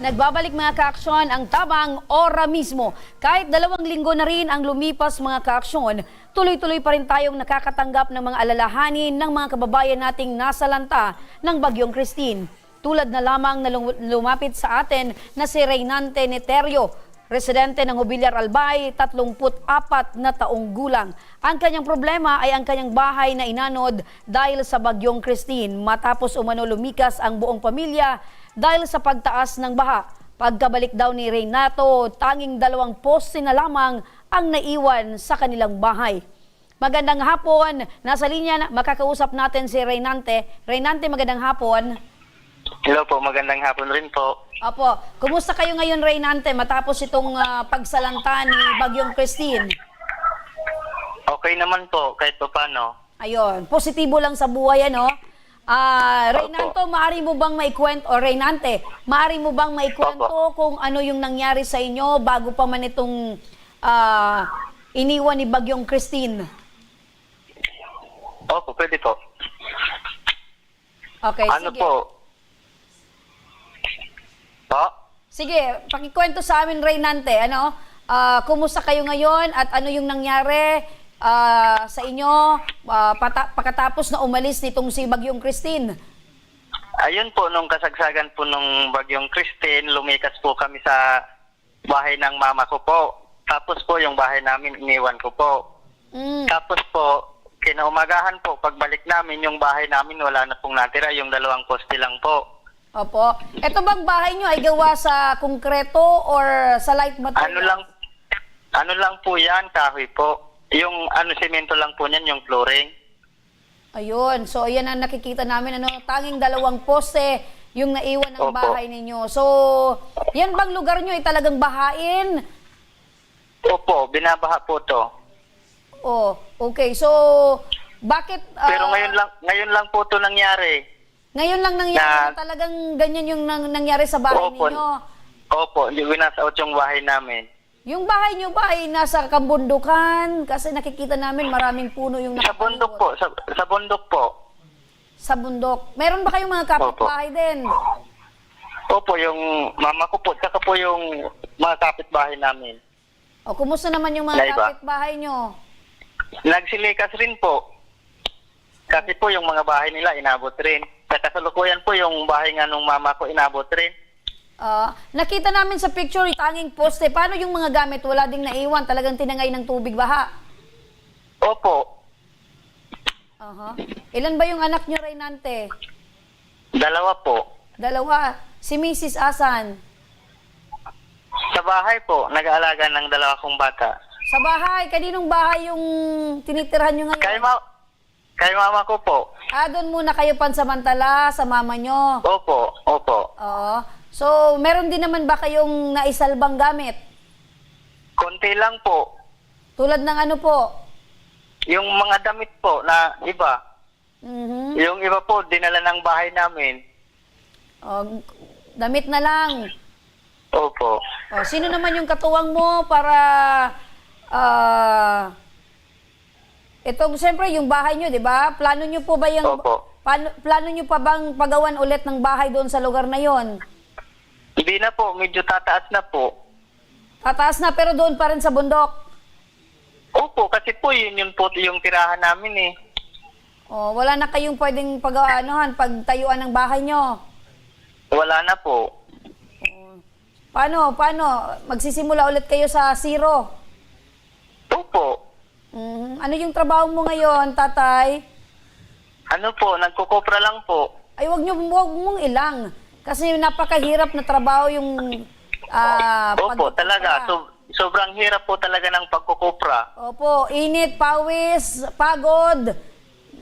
Nagbabalik mga kaaksyon ang tabang ora mismo. Kahit 2 linggo na rin ang lumipas mga kaaksyon, tuloy-tuloy pa rin tayong nakakatanggap ng mga alalahanin ng mga kababayan nating nasa lanta ng Bagyong Christine. Tulad na lamang na lumapit sa atin na si Reynante Neterio, residente ng Jubilar Albay, 34 na taong gulang. Ang kanyang problema ay ang kanyang bahay na inanod dahil sa Bagyong Christine matapos umano lumikas ang buong pamilya dahil sa pagtaas ng baha. Pagkabalik daw ni Reynato, tanging 2 poste na lamang ang naiwan sa kanilang bahay. Magandang hapon. Nasa linya, makakausap natin si Reynante. Reynante, magandang hapon. Hello po, magandang hapon rin po. Opo. Kumusta kayo ngayon, Reynante, matapos itong pagsalanta ni Bagyong Christine? Okay naman po, kahit pa paano. Ayun, positibo lang sa buhay, ano? Reynanto, maaari mo bang maikwento, o Reynante, maaari mo bang maikwento kung ano yung nangyari sa inyo bago pa man itong iniwan ni Bagyong Christine? Opo, pwede po. Okay, ano sige. Po? Po? Sige, pakikwento sa amin, Reynante, ano? Kumusta kayo ngayon at ano yung nangyari sa inyo pagkatapos na umalis nitong si Bagyong Christine? Ayun po, nung kasagsagan po nung Bagyong Christine, lumikas po kami sa bahay ng mama ko po. Tapos po yung bahay namin iniwan ko po. Tapos po, kinaumagahan po, pagbalik namin yung bahay namin wala na pong natira, yung 2 poste lang po. Opo. Ito bang bahay nyo ay gawa sa konkreto or sa light material? Ano lang po yan, kahoy po. Yung semento lang po niyan, yung flooring. Ayun. So, ayan ang nakikita namin. Tanging 2 poste yung naiwan ng bahay ninyo. So, yan bang lugar nyo ay talagang bahain? Opo, binabaha po to. Oh, okay. So, bakit... Pero ngayon lang po to nangyari. Ngayon lang nangyari na talagang ganyan yung nangyari sa bahay ninyo? Opo, hindi winasaot yung bahay namin. Yung bahay nyo ba ay nasa kabundukan? Kasi nakikita namin maraming puno yung Sa bundok po. Sa bundok po. Sa bundok. Meron ba kayong mga kapitbahay din? Opo, yung mama ko po. Saka po yung mga kapitbahay namin. O, kumusta naman yung mga kapitbahay nyo? Nagsilikas rin po. Kasi po yung mga bahay nila inabot rin. Sa kasalukuyan po yung bahay nga nung mama ko inabot rin. Nakita namin sa picture, tanging poste. Paano yung mga gamit? Wala ding naiwan. Talagang tinangay ng tubig baha. Opo. Ilan ba yung anak nyo, Reynante? 2 po. 2. Si Mrs. Asan? Sa bahay po, nag-aalaga ng 2 kong bata. Sa bahay? Kaninong bahay yung tinitirhan nyo ngayon? Kay mama ko po. Doon muna kayo pansamantala sa mama nyo? Opo, opo. Oo. So, meron din naman ba kayong naisalbang gamit? Konti lang po. Tulad ng ano po? Yung mga damit po na iba. Yung iba po, dinala ng bahay namin. Damit na lang? Opo. Sino naman yung katuwang mo para... siyempre, yung bahay nyo, di ba? Plano nyo po ba yung... Opo. Plano nyo pa bang pagawan ulit ng bahay doon sa lugar na yon? Hindi na po, medyo tataas na po. Tataas na pero doon pa rin sa bundok? Opo, kasi po yun po yung tirahan namin eh. O, wala na kayong pwedeng pagtayuan ng bahay nyo. Wala na po. Paano? Magsisimula ulit kayo sa zero? Opo. Ano yung trabaho mo ngayon, tatay? Ano po, nagkukopra lang po. Ay, wag mong ilang. Kasi napakahirap na trabaho yung Opo, talaga. Sobrang hirap po talaga ng pagkukopra. Opo, init, pawis, pagod.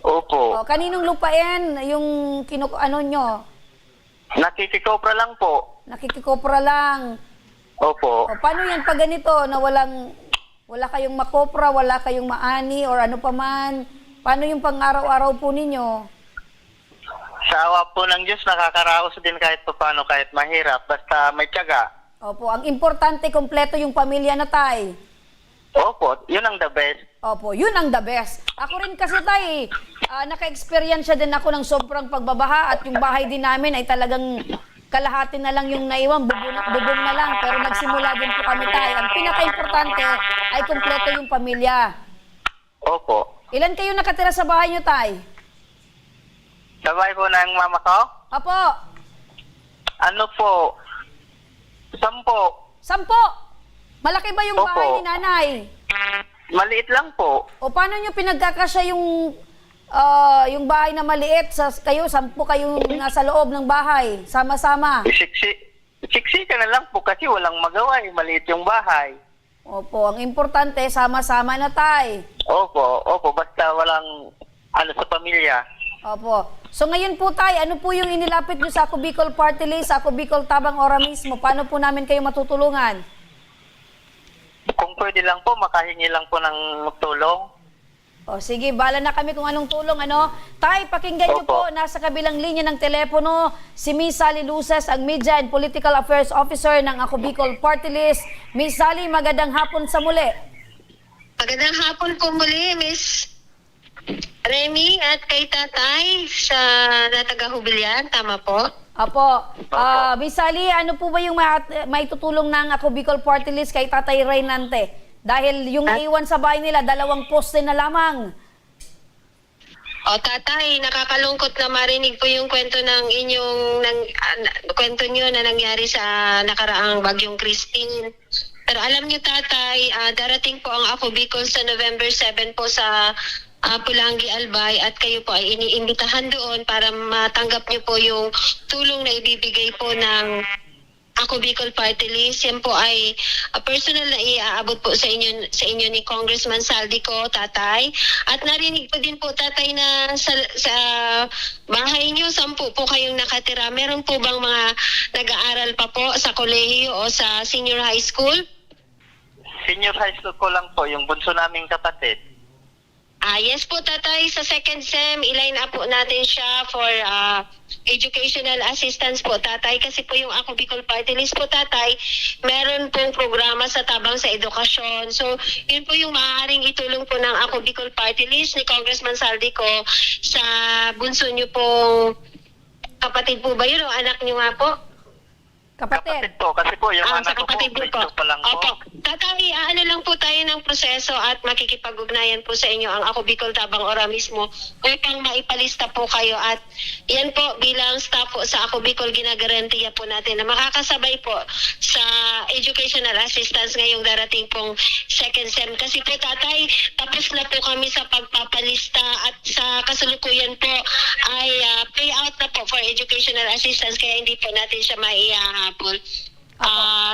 Opo. O, kaninong lupain yung nyo? Nakikikopra lang po. Nakikikopra lang. Opo. O, paano yan pag ganito na wala kayong makopra, wala kayong maani or ano pa man? Paano yung pang-araw-araw po ninyo? Sa awa po ng Diyos, nakakaraos din kahit paano, kahit mahirap. Basta may tiyaga. Opo, ang importante, kompleto yung pamilya na tay. Opo, yun ang the best. Opo, yun ang the best. Ako rin kasi tay, naka-experience din ako ng sobrang pagbabaha at yung bahay din namin ay talagang kalahati na lang yung naiwan, bubong na lang. Pero nagsimula din po kami tay. Ang pinaka-importante ay kompleto yung pamilya. Opo. Ilan kayo nakatira sa bahay nyo tay? Sa bahay po ng mama ko? Opo. Ano po? 10. Malaki ba yung bahay ni nanay? Maliit lang po. O paano nyo pinagkakasya yung bahay na maliit? Kayo, 10 kayo nasa loob ng bahay, sama-sama. Siksi ka na lang po kasi walang magawa eh. Maliit yung bahay. Opo, ang importante, sama-sama na tay. Opo, basta walang sa pamilya. Opo. So ngayon po tay, ano po yung inilapit nyo sa Ako Bicol Party List, sa Ako Bicol Tabang Ora mismo? Paano po namin kayo matutulungan? Kung pwede lang po, makahingi lang po ng tulong. O sige, bala na kami kung anong tulong, ano? Tay, pakinggan nyo po, nasa kabilang linya ng telepono, si Miss Sally Luces, ang Media and Political Affairs Officer ng Ako Bicol Party List. Miss Sally, magandang hapon sa muli. Magandang hapon po muli, Miss Remy at kay tatay sa Natagahubilyan, tama po? Apo. Miss Sally, ano po ba yung maitutulong ng Ako Bicol Party List kay Tatay Reynante? Dahil yung naiwan sa bahay nila, 2 poste na lamang. O tatay, nakakalungkot na marinig po yung kwento ng kwento nyo na nangyari sa nakaraang bagyong Christine. Pero alam nyo tatay, darating po ang Ako Bicol sa November 7 po sa Pulangi, Albay at kayo po ay iniimbitahan doon para matanggap nyo po yung tulong na ibibigay po ng Ako Bicol Party List. Yan po ay personal na iaabot po sa inyo ni Congressman Saldico, tatay. At narinig po din po tatay na sa bahay nyo, 10 po kayong nakatira. Meron po bang mga nag-aaral pa po sa kolehiyo o sa senior high school? Senior high school ko lang po, yung bunso naming kapatid. Yes po tatay, sa second SEM, i-line up po natin siya for educational assistance po tatay. Kasi po yung Ako Bicol Party List po tatay, meron pong programa sa tabang sa edukasyon. So yun po yung maaaring itulong po ng Ako Bicol Party List ni Congressman Saldico sa bunso nyo pong kapatid po ba yun o anak nyo nga po? Kapatid po, kasi po yung anak ko kapatid po, po. pa lang po. Opo. Tatay, ano lang po tayo ng proseso at makikipag-ugnayan po sa inyo ang Ako Bicol Tabang Ora mismo upang maipalista po kayo at yan po bilang staff po sa Ako Bicol ginagarantiya po natin na makakasabay po sa educational assistance ngayong darating pong second SEM. Kasi po tatay, tapos na po kami sa pagpapalista at sa kasalukuyan po ay payout na po for educational assistance kaya hindi po natin siya maiahapon.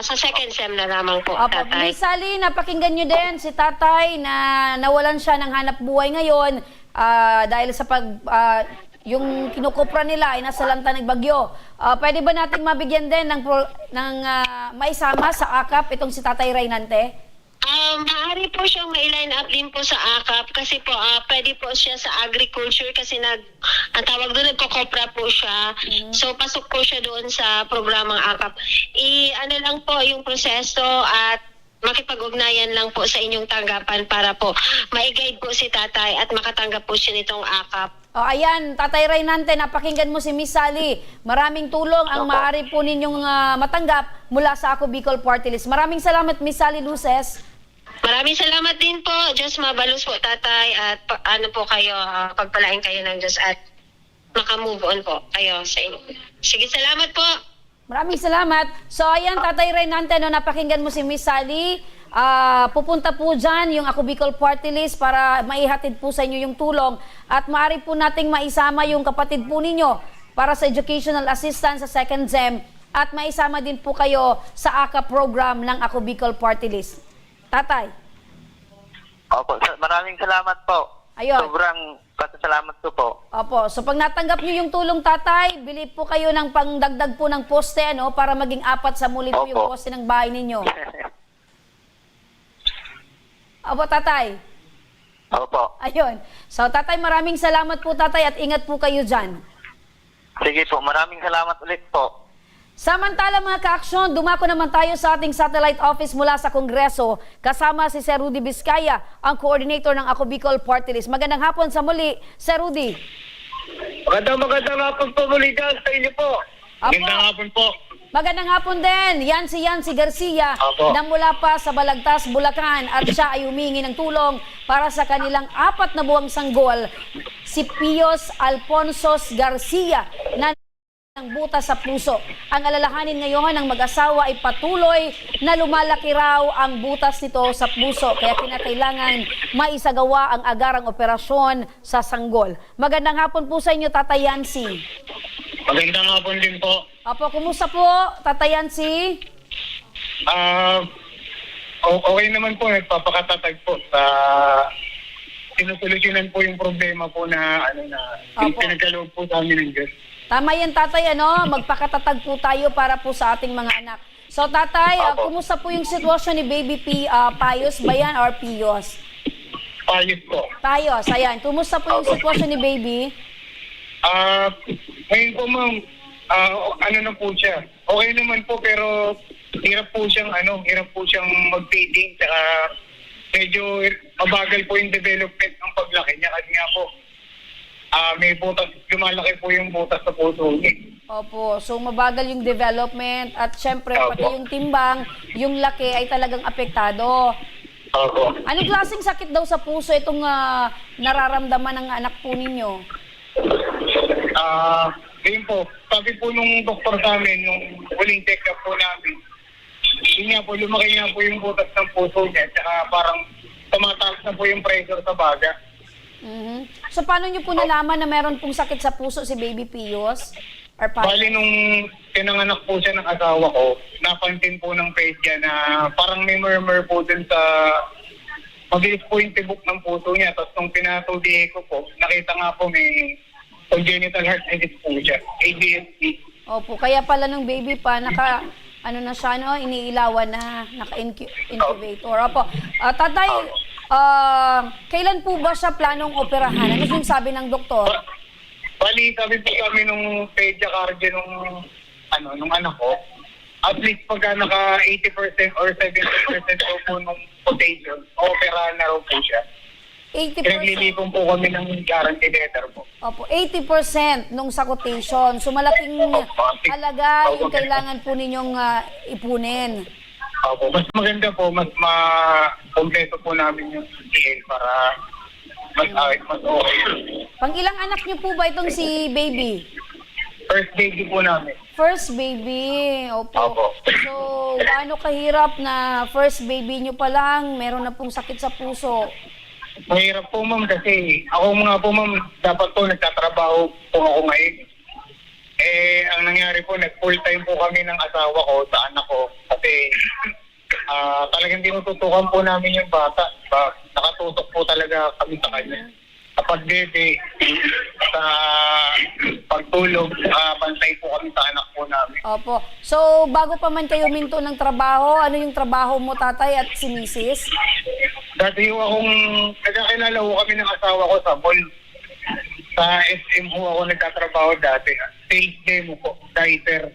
Sa second SEM na lamang po, tatay. Miss Sally, napakinggan nyo din si tatay na nawalan siya ng hanap buhay ngayon dahil sa yung kinukupra nila ay nasa lanta ng bagyo. Pwede ba natin mabigyan din ng maisama sa AKAP itong si Tatay Reynante? Maaari po siyang ma-line up din po sa AKAP kasi po pwede po siya sa agriculture kasi ang tawag doon nagkokopra po siya. So pasok po siya doon sa programang AKAP. Ano lang po yung proseso at makipag-ugnayan lang po sa inyong tanggapan para po ma-guide po si tatay at makatanggap po siya nitong AKAP. Ayan, Tatay Reynante, napakinggan mo si Miss Sally. Maraming tulong ang maaari po ninyong matanggap mula sa Ako Bicol Party List. Maraming salamat, Miss Sally Luces. Maraming salamat din po. Diyos mabalos po, tatay. At ano po kayo, pagpalain kayo ng Diyos at makamove on po kayo sa inyo. Sige, salamat po. Maraming salamat. So ayan, Tatay Renante, no, napakinggan mo si Miss Sally. Pupunta po dyan yung Ako Bicol Party List para maihatid po sa inyo yung tulong at maaari po nating maisama yung kapatid po ninyo para sa educational assistance sa second SEM at maisama din po kayo sa AKA program ng Ako Bicol Party List. Tatay. Opo, maraming salamat po. Ayun. Sobrang pasasalamat ko po. Opo, so pag natanggap nyo yung tulong, Tatay, bili po kayo ng pangdagdag po ng poste, ano, para maging 4 sa muli po yung poste ng bahay ninyo. Opo, Tatay. Opo. Ayun. So, Tatay, maraming salamat po, Tatay, at ingat po kayo dyan. Sige po, maraming salamat ulit po. Samantala mga ka-aksyon, dumako naman tayo sa ating satellite office mula sa Kongreso kasama si Sir Rudy Vizcaya, ang coordinator ng Ako Bicol Party List. Magandang hapon sa muli, Sir Rudy. Magandang hapon po muli dyan sa inyo po. Magandang hapon po. Magandang hapon din, Yancy Garcia na mula pa sa Balagtas, Bulacan at siya ay humingi ng tulong para sa kanilang 4 na buwang sanggol, si Pios Alfonsos Garcia na ng butas sa puso. Ang alalahanin ngayon ng mag-asawa ay patuloy na lumalaki raw ang butas nito sa puso kaya kinakailangan maisagawa ang agarang operasyon sa sanggol. Magandang hapon po sa inyo, Tatay Yancy. Magandang hapon din po. Apo, kumusta po, Tatay Yancy? Okay naman po, nagpapakatatag po sa sinusolusyonan po yung problema po na pinagkaloob po sa amin ng Diyos. Tama yan, Tatay, ano? Magpakatatag po tayo para po sa ating mga anak. So, Tatay, kumusta po yung sitwasyon ni Baby Payos ba yan or Pios? Payos po. Payos, ayan. Kumusta po yung sitwasyon ni Baby? Ngayon po, ma'am, ano na po siya. Okay naman po, pero hirap po siyang mag-feeding, saka medyo mabagal po yung development ng paglaki niya kasi nga po, may butas, lumalaki po yung butas sa puso niya. Opo, so mabagal yung development at syempre pati yung timbang, yung laki ay talagang apektado. Opo. Anong klaseng sakit daw sa puso itong nararamdaman ng anak po ninyo? Ayun po, sabi po nung doktor sa amin, nung huling check-up po namin, yun nga po, lumaki nga po yung butas ng puso niya, tsaka parang tumataas na po yung pressure sa baga. So paano nyo po nalaman na meron pong sakit sa puso si Baby Pios? Bali nung pinanganak po siya ng asawa ko, napansin po ng pedya na parang may murmur po dun sa mabilis po yung tibok ng puso niya. Tapos nung pinatudihe ko po, nakita nga po may congenital heart disease po siya, ADSD. Opo, kaya pala nung baby pa, iniilawan na, naka-incubator. Opo, Tatay, kailan po ba siya planong operahan? Ano yung sabi ng doktor? Bali, sabi po kami nung pedya cardio nung anak ko, at least pagka naka 80% or 70% po nung quotation, operahan na raw po siya. 80%? Pinaglilipon po kami ng guarantee letter po. Opo, 80% nung sa quotation. So malaking halaga yung kailangan po ninyong ipunin. Opo, mas maganda po, mas ma-kompleto po namin yung CL para mas okay. Pang ilang anak niyo po ba itong si Baby? First baby po namin. First baby, opo. So, gaano kahirap na first baby niyo pa lang, meron na pong sakit sa puso? Mahirap po, ma'am, kasi ako nga po, ma'am, dapat po nagtatrabaho po ako ngayon. Ang nangyari po, nag-full time po kami ng asawa ko sa anak ko kasi talagang tinututukan po namin yung bata. Nakatutok po talaga kami sa kanya. Kapag bebe, sa pagtulog, bantay po kami sa anak po namin. Opo. So, bago pa man kayo minto ng trabaho, ano yung trabaho mo, Tatay, at si Mrs.? Dati yung nagkakilala ko kami ng asawa ko sa mall. Sa SM ho ako nagtatrabaho dati. Sales demo po, dicer.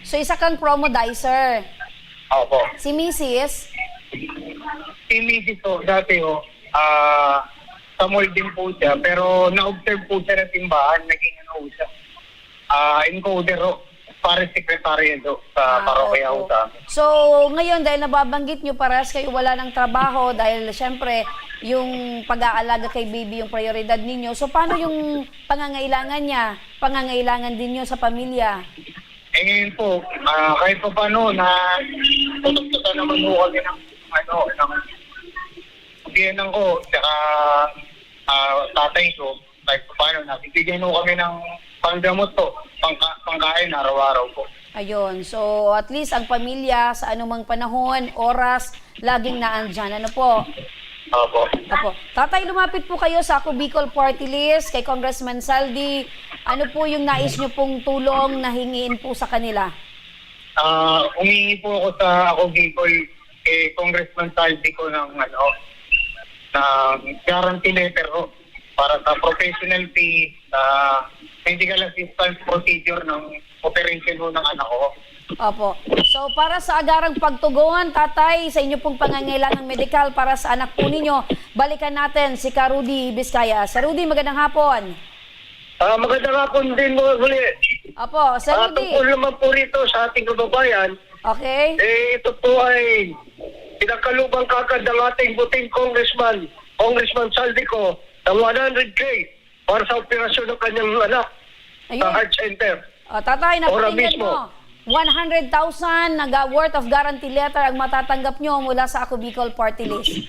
So, isa kang promo dicer. Opo. Si Mrs.? Si Mrs. ho, dati ho, sa mall din po siya, pero na-observe po siya ng timbahan, naging siya. Encoder ho. Parish Secretary do sa parokya ho sa amin. So, ngayon dahil nababanggit nyo parehas kayo wala ng trabaho dahil syempre yung pag-aalaga kay baby yung prioridad ninyo. So, paano yung pangangailangan niya? Pangangailangan din nyo sa pamilya? Eh ngayon po, kahit pa paano na tutugtugan naman ho kami ng biyenan ko, saka tatay ko, kahit pa paano, nabibigyan ho kami ng panggamot po, pangkain araw-araw po. Ayun. So, at least ang pamilya sa anumang panahon, oras, laging naandyan. Ano po? Opo. Opo. Tatay, lumapit po kayo sa Ako Bicol Party List, kay Congressman Saldi. Ano po yung nais nyo pong tulong na hingiin po sa kanila? Humingi po ako sa Ako Bicol kay Congressman Saldi ko ng guarantee letter ho para sa professional fee, medical assistance procedure ng operation ho ng anak ko. Opo. So, para sa agarang pagtugon, tatay, sa inyo pong pangangailangang medikal para sa anak po ninyo, balikan natin si Rudy Vizcaya. Sir Rudy, magandang hapon. Magandang hapon din mo muli. Opo, Sir Rudy. Tungkol naman po rito sa ating kababayan, okay. Ito po ay pinakalubang kakad ng ating buting Congressman Saldico ng 100K para sa operasyon ng kanyang anak sa heart center. Tatay, napakinggan mo. 100,000 na worth of guarantee letter ang matatanggap nyo mula sa Ako Bicol Party List.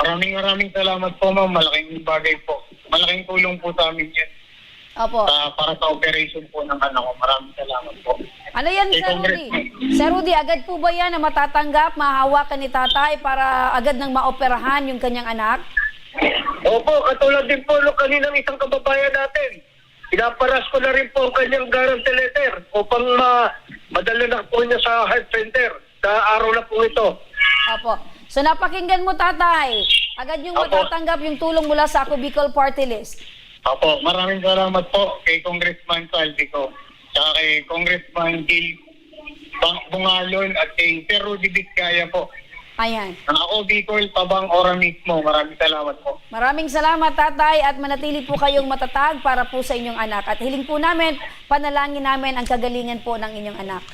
Maraming salamat po, ma'am. Malaking bagay po. Malaking tulong po sa amin yan. Opo. Para sa operation po ng anak ko. Maraming salamat po. Ano yan, Sir Rudy? Sir Rudy, agad po ba yan na matatanggap, mahahawakan ni tatay para agad nang maoperahan yung kanyang anak? Opo, katulad din po nung kaninang isang kababayan natin. Pinaparas ko na rin po ang kanyang guarantee letter upang madala na po niya sa health center sa araw na po ito. Opo. So napakinggan mo, tatay. Agad yung matatanggap yung tulong mula sa Ako Bicol Party List. Opo, maraming salamat po kay Congressman Saldico, saka kay Congressman Gil Bungalon at kay Sir Rudy Vizcaya po. Ayan. Ang Ako Bicol, Tabang Ora mismo. Maraming salamat po. Maraming salamat, tatay, at manatili po kayong matatag para po sa inyong anak. At hiling po namin, panalangin namin ang kagalingan po ng inyong anak.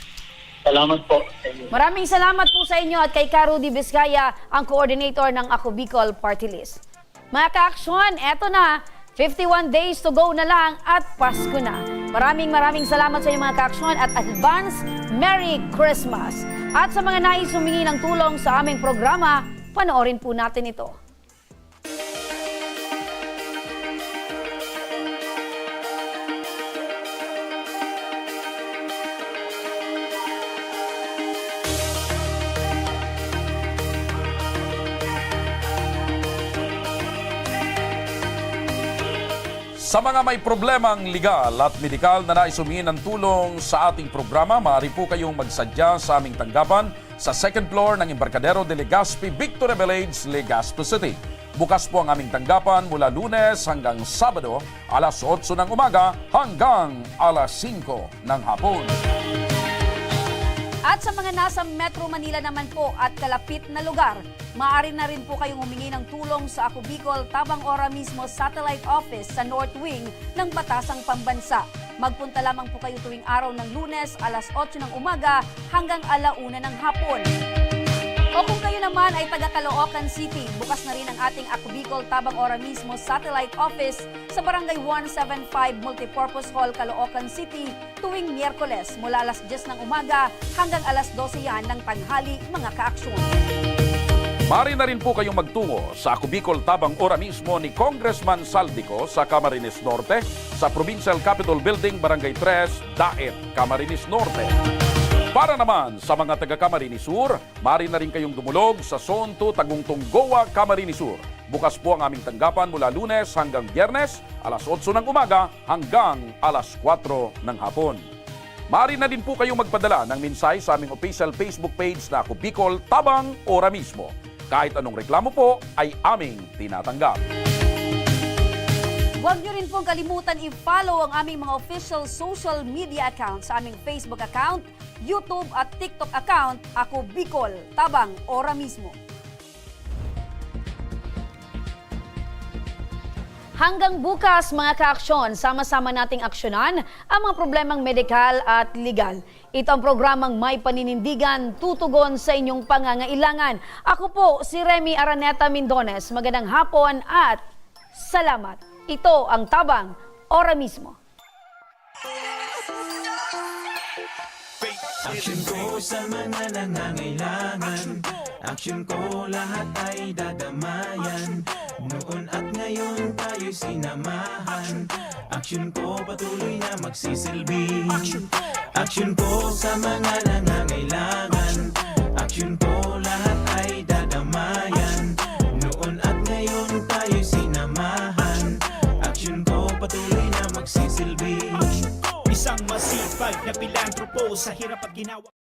Salamat po. Maraming salamat po sa inyo at kay Rudy Vizcaya, ang coordinator ng Ako Bicol Party List. Mga ka-aksyon, eto na. 51 days to go na lang at Pasko na. Maraming salamat sa inyo mga ka-aksyon at advance Merry Christmas. At sa mga nais humingi ng tulong sa aming programa, panoorin po natin ito. Sa mga may problemang legal at medikal na nais humingi ng tulong sa ating programa, maaari po kayong magsadya sa aming tanggapan sa second floor ng Embarcadero de Legazpi, Victoria Village, Legazpi City. Bukas po ang aming tanggapan mula Lunes hanggang Sabado, alas 8 ng umaga hanggang alas 5 ng hapon. At sa mga nasa Metro Manila naman po at kalapit na lugar, maaari na rin po kayong humingi ng tulong sa Ako Bicol Tabang Ora mismo Satellite Office sa North Wing ng Batasang Pambansa. Magpunta lamang po kayo tuwing araw ng Lunes, alas 8 ng umaga hanggang alauna ng hapon. O kung kayo naman ay taga Caloocan City, bukas na rin ang ating Ako Bicol Tabang Ora mismo Satellite Office sa Barangay 175 Multipurpose Hall, Caloocan City tuwing Miyerkules mula alas 10 ng umaga hanggang alas 12 yan ng tanghali, mga ka-aksyon. Maaari na rin po kayong magtungo sa Ako Bicol Tabang Ora mismo ni Congressman Saldico sa Camarines Norte sa Provincial Capitol Building, Barangay 3, Daet, Camarines Norte. Para naman sa mga taga Camarines Sur, maaari na rin kayong dumulog sa Zone 2 Tagungtong Goa, Camarines Sur. Bukas po ang aming tanggapan mula Lunes hanggang Biyernes, alas 8 ng umaga hanggang alas 4 ng hapon. Maaari na din po kayong magpadala ng mensahe sa aming official Facebook page na Ako Bicol Tabang Ora mismo. Kahit anong reklamo po ay aming tinatanggap. Huwag niyo rin pong kalimutan i-follow ang aming mga official social media accounts sa aming Facebook account, YouTube at TikTok account, Ako Bicol Tabang Ora mismo. Hanggang bukas mga kaaksyon, sama-sama nating aksyonan ang mga problemang medikal at legal. Ito ang programang May Paninindigan, tutugon sa inyong pangangailangan. Ako po si Remy Araneta Mindones. Magandang hapon at salamat. Ito ang Tabang Ora Mismo. Aksyon ko sa mga nangangailangan. Aksyon ko lahat ay dadamayan. Noon at ngayon tayo'y sinamahan. Aksyon ko patuloy na magsisilbi. Aksyon ko sa mga nangangailangan. Aksyon ko lahat ay dadamayan. Noon at ngayon tayo'y sinamahan. Aksyon ko patuloy na magsisilbi. Isang masipag na pilantropo sa hirap at ginawa.